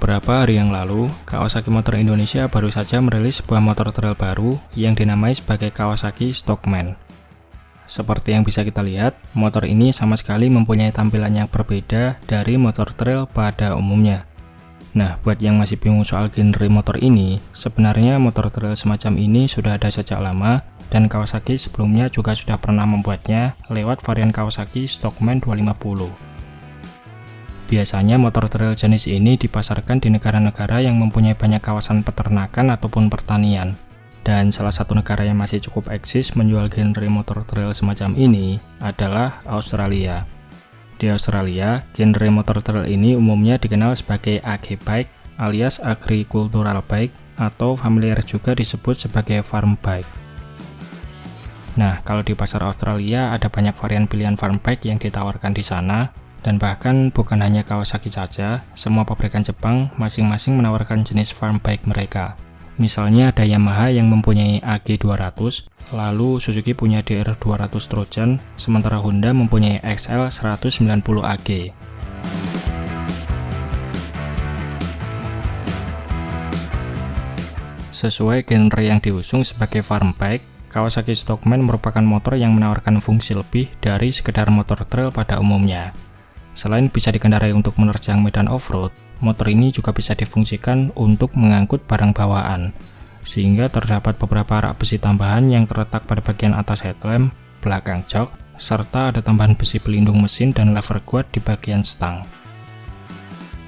Beberapa hari yang lalu, Kawasaki Motor Indonesia baru saja merilis sebuah motor trail baru yang dinamai sebagai Kawasaki Stockman. Seperti yang bisa kita lihat, motor ini sama sekali mempunyai tampilan yang berbeda dari motor trail pada umumnya. Nah, buat yang masih bingung soal genre motor ini, sebenarnya motor trail semacam ini sudah ada sejak lama, dan Kawasaki sebelumnya juga sudah pernah membuatnya lewat varian Kawasaki Stockman 250. Biasanya motor trail jenis ini dipasarkan di negara-negara yang mempunyai banyak kawasan peternakan ataupun pertanian. Dan salah satu negara yang masih cukup eksis menjual genre motor trail semacam ini adalah Australia. Di Australia, genre motor trail ini umumnya dikenal sebagai AG bike alias agricultural bike atau familiar juga disebut sebagai farm bike. Nah, kalau di pasar Australia ada banyak varian pilihan farm bike yang ditawarkan di sana. Dan bahkan bukan hanya Kawasaki saja, semua pabrikan Jepang masing-masing menawarkan jenis farm bike mereka. Misalnya ada Yamaha yang mempunyai AG200, lalu Suzuki punya DR200 Trojan, sementara Honda mempunyai XL190AG. Sesuai genre yang diusung sebagai farm bike, Kawasaki Stockman merupakan motor yang menawarkan fungsi lebih dari sekedar motor trail pada umumnya. Selain bisa dikendarai untuk menerjang medan off-road, motor ini juga bisa difungsikan untuk mengangkut barang bawaan, sehingga terdapat beberapa rak besi tambahan yang terletak pada bagian atas headlamp, belakang jok, serta ada tambahan besi pelindung mesin dan lever guard di bagian stang.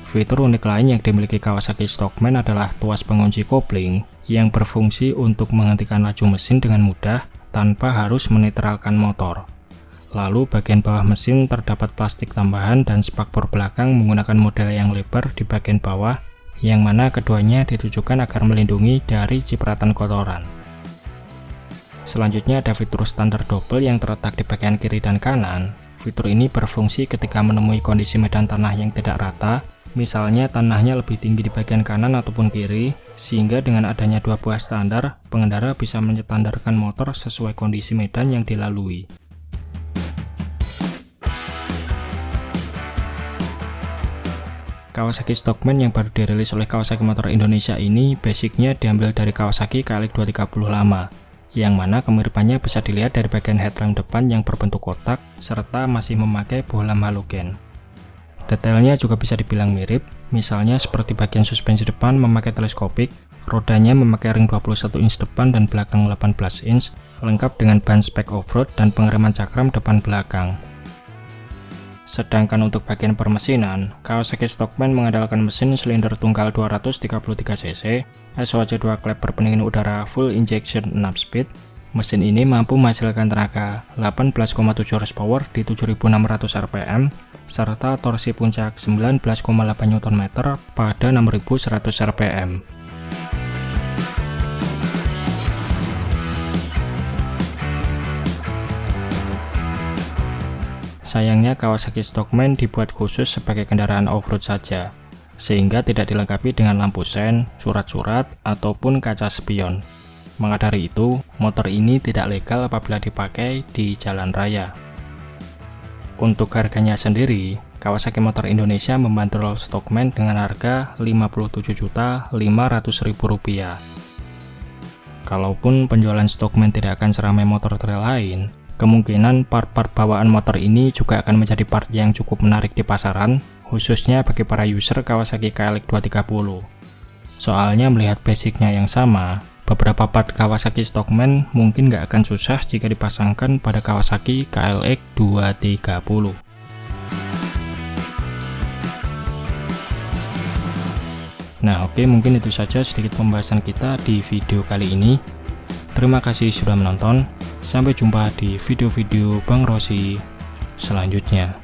Fitur unik lain yang dimiliki Kawasaki Stockman adalah tuas pengunci kopling yang berfungsi untuk menghentikan laju mesin dengan mudah tanpa harus menetralkan motor. Lalu bagian bawah mesin terdapat plastik tambahan dan spakbor belakang menggunakan model yang lebar di bagian bawah, yang mana keduanya ditujukan agar melindungi dari cipratan kotoran. Selanjutnya ada fitur standar double yang terletak di bagian kiri dan kanan. Fitur ini berfungsi ketika menemui kondisi medan tanah yang tidak rata, misalnya tanahnya lebih tinggi di bagian kanan ataupun kiri, sehingga dengan adanya dua buah standar, pengendara bisa menyetandarkan motor sesuai kondisi medan yang dilalui. Kawasaki Stockman yang baru dirilis oleh Kawasaki Motor Indonesia ini basicnya diambil dari Kawasaki KLX 230 lama, yang mana kemiripannya bisa dilihat dari bagian headlamp depan yang berbentuk kotak, serta masih memakai bohlam halogen. Detailnya juga bisa dibilang mirip, misalnya seperti bagian suspensi depan memakai teleskopik, rodanya memakai ring 21 inch depan dan belakang 18 inch, lengkap dengan ban spek off-road dan pengereman cakram depan belakang. Sedangkan untuk bagian permesinan, Kawasaki Stockman mengandalkan mesin silinder tunggal 233cc, SOHC 2 klep berpendingin udara full injection 6 speed. Mesin ini mampu menghasilkan tenaga 18,7 horsepower di 7.600 rpm, serta torsi puncak 19,8 Nm pada 6.100 rpm. Sayangnya Kawasaki Stockman dibuat khusus sebagai kendaraan off-road saja, sehingga tidak dilengkapi dengan lampu sen, surat-surat, ataupun kaca spion. Maka dari itu, motor ini tidak legal apabila dipakai di jalan raya. Untuk harganya sendiri, Kawasaki Motor Indonesia membandrol Stockman dengan harga Rp57.500.000. Kalaupun penjualan Stockman tidak akan seramai motor trail lain, kemungkinan part-part bawaan motor ini juga akan menjadi part yang cukup menarik di pasaran, khususnya bagi para user Kawasaki KLX 230. Soalnya melihat basicnya yang sama, beberapa part Kawasaki Stockman mungkin nggak akan susah jika dipasangkan pada Kawasaki KLX 230. Nah oke, mungkin itu saja sedikit pembahasan kita di video kali ini. Terima kasih sudah menonton. Sampai jumpa di video-video Bang Rossi selanjutnya.